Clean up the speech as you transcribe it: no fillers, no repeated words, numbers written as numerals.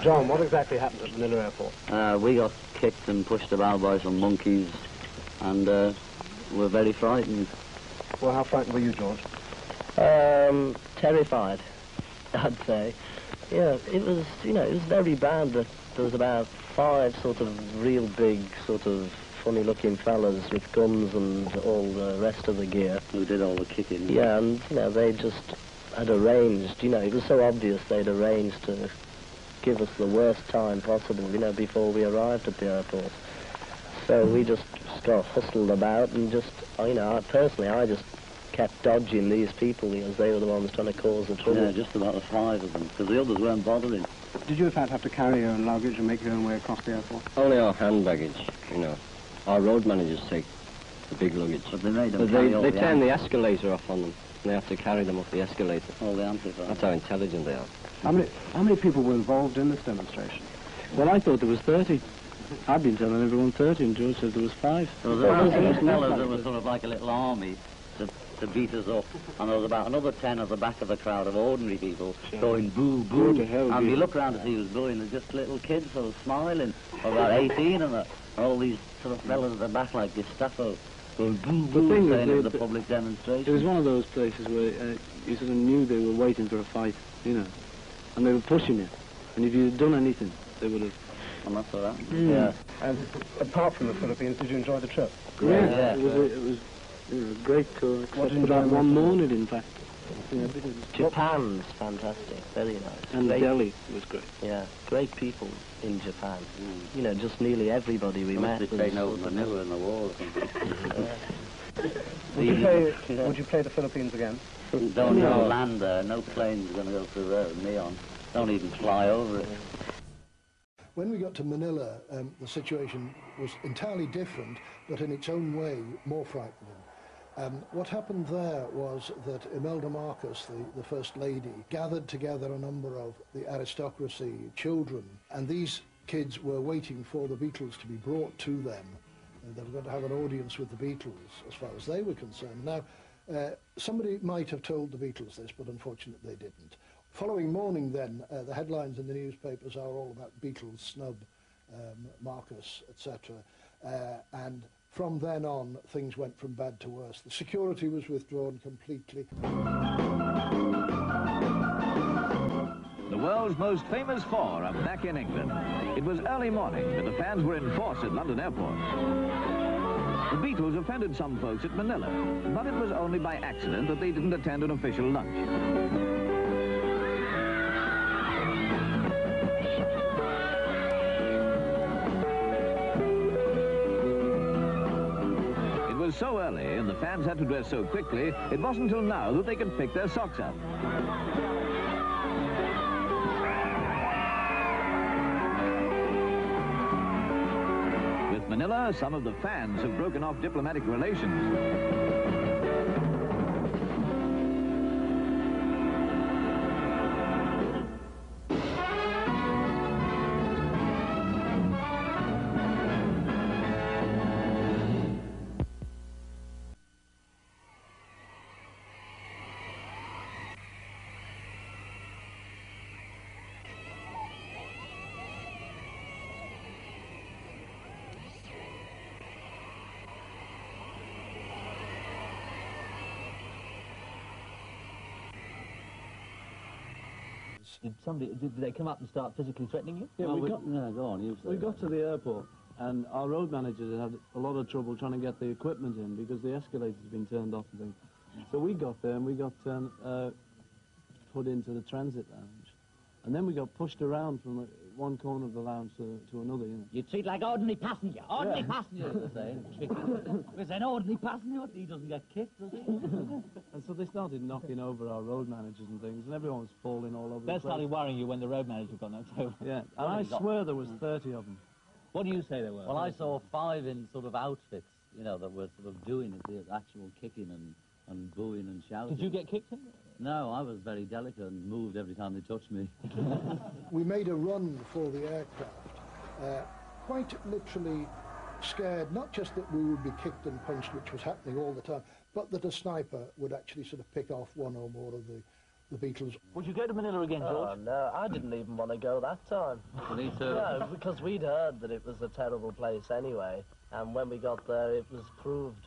John, what exactly happened at Manila Airport? We got kicked and pushed about by some monkeys, and were very frightened. Well, how frightened were you, George? Terrified, I'd say. Yeah, it was, you know, it was very bad that there was about 5 sort of real big, sort of funny-looking fellas with guns and all the rest of the gear. Who did all the kicking. Yeah, and, you know, they just had arranged, you know, it was so obvious they'd arranged to give us the worst time possible, you know, before we arrived at the airport. So we just got hustled about and just, you know, personally, I just kept dodging these people because they were the ones trying to cause the trouble. Yeah, just about the 5 of them, because the others weren't bothering. Did you, in fact, have to carry your own luggage and make your own way across the airport? Only our hand baggage, you know. Our road managers take the big luggage. But they made them They turn the escalator off on them. They have to carry them up the escalator. All the amplifiers. That's how intelligent they are. How many people were involved in this demonstration? Well, I thought there was 30. I've been telling everyone 30, and George said there was 5. There was about 6 fellas that was sort of like a little army to beat us up, and there was about another 10 at the back of the crowd of ordinary people going boo, boo. And you look around to see who's booing, there's just little kids sort of smiling, about 18, and all these sort of fellas at the back like Gestapo going boo, boo, saying it was a public demonstration. It was one of those places where you sort of knew they were waiting for a fight, you know, and they were pushing it, and if you'd done anything, they would have... And that's what happened. Yeah. And apart from the Philippines, did you enjoy the trip? Yeah. It was you know, a great tour, except for that one morning, in fact. Yeah, Japan's fantastic, very nice. And Delhi was great. Yeah, great people in Japan. You know, just nearly everybody we met. They say no Manila in the war or something. Would you play the Philippines again? Don't even land there, no plane's going to go through there with me on. Don't even fly over it. When we got to Manila, the situation was entirely different, but in its own way more frightening. What happened there was that Imelda Marcos, the First Lady, gathered together a number of the aristocracy, children, and these kids were waiting for the Beatles to be brought to them. They were going to have an audience with the Beatles, as far as they were concerned. Now, somebody might have told the Beatles this, but unfortunately they didn't. Following morning then, the headlines in the newspapers are all about Beatles snub, Marcus, etc. And from then on, things went from bad to worse. The security was withdrawn completely. The world's most famous 4 are back in England. It was early morning, but the fans were in force at London Airport. The Beatles offended some folks at Manila, but it was only by accident that they didn't attend an official lunch. It was so early and the fans had to dress so quickly, it wasn't until now that they could pick their socks up. With Manila, some of the fans have broken off diplomatic relations. Did they come up and start physically threatening you? Yeah, Go on, we got to the airport, and our road managers had a lot of trouble trying to get the equipment in because the escalator's been turned off and things. So we got there and we got put into the transit lounge. And then we got pushed around from one corner of the lounge to another, you know. You treat like ordinary passenger. Ordinary passenger, they say. Because an ordinary passenger, he doesn't get kicked, does he? And so they started knocking over our road managers and things, and everyone was falling all over the place. They started worrying you when the road manager got knocked over. Yeah, and I swear there was 30 of them. What do you say there were? Well, I saw 5 in sort of outfits, you know, that were sort of doing the actual kicking and booing and shouting. Did you get kicked in? No, I was very delicate and moved every time they touched me. We made a run for the aircraft, quite literally scared, not just that we would be kicked and punched, which was happening all the time, but that a sniper would actually sort of pick off one or more of the Beatles. Would you go to Manila again, George? Oh, no, I didn't even want to go that time. Me too. No, because we'd heard that it was a terrible place anyway, and when we got there, it was proved